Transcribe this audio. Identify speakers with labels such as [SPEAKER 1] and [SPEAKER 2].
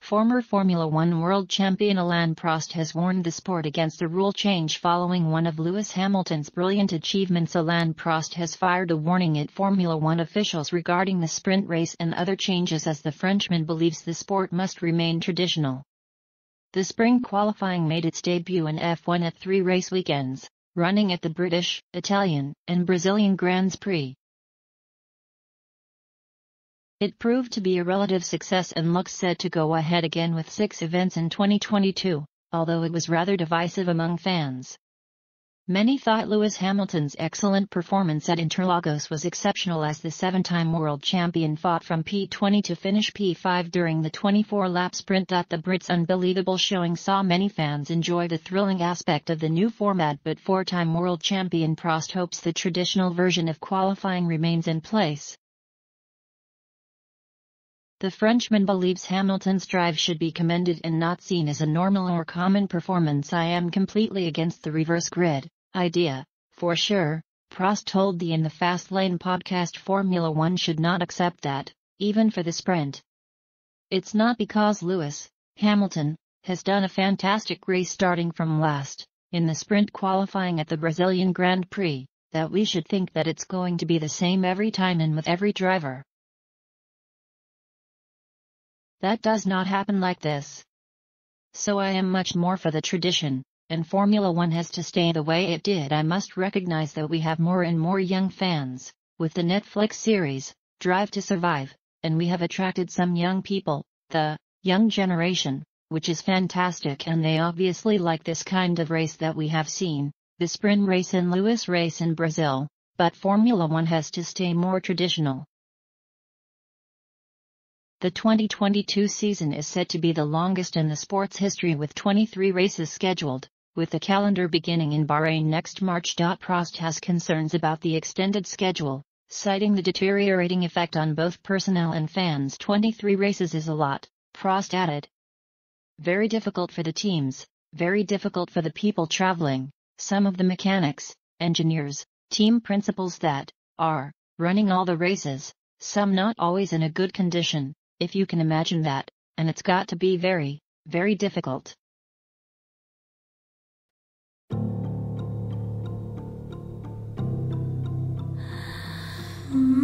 [SPEAKER 1] Former Formula One world champion Alain Prost has warned the sport against the rule change following one of Lewis Hamilton's brilliant achievements. Alain Prost has fired a warning at Formula One officials regarding the sprint race and other changes, as the Frenchman believes the sport must remain traditional. The spring qualifying made its debut in F1 at 3 race weekends, running at the British, Italian, and Brazilian Grands Prix. It proved to be a relative success and looks set to go ahead again with 6 events in 2022, although it was rather divisive among fans. Many thought Lewis Hamilton's excellent performance at Interlagos was exceptional, as the 7-time world champion fought from P20 to finish P5 during the 24-lap sprint. The Brits' unbelievable showing saw many fans enjoy the thrilling aspect of the new format, but 4-time world champion Prost hopes the traditional version of qualifying remains in place. The Frenchman believes Hamilton's drive should be commended and not seen as a normal or common performance. "I am completely against the reverse grid idea, for sure," Prost told the In the Fast Lane podcast. "Formula One should not accept that, even for the sprint. It's not because Lewis Hamilton has done a fantastic race starting from last in the sprint qualifying at the Brazilian Grand Prix, that we should think that it's going to be the same every time and with every driver. That does not happen like this. So I am much more for the tradition, and Formula One has to stay the way it did. I must recognize that we have more and more young fans, with the Netflix series, Drive to Survive, and we have attracted some young people, the young generation, which is fantastic, and they obviously like this kind of race that we have seen, the sprint race and Lewis race in Brazil, but Formula One has to stay more traditional." The 2022 season is set to be the longest in the sport's history, with 23 races scheduled, with the calendar beginning in Bahrain next March. Prost has concerns about the extended schedule, citing the deteriorating effect on both personnel and fans. 23 races is a lot, Prost added. Very difficult for the teams, very difficult for the people traveling, some of the mechanics, engineers, team principals that are running all the races, some not always in a good condition, if you can imagine that, and it's got to be very, very difficult.
[SPEAKER 2] Mm-hmm.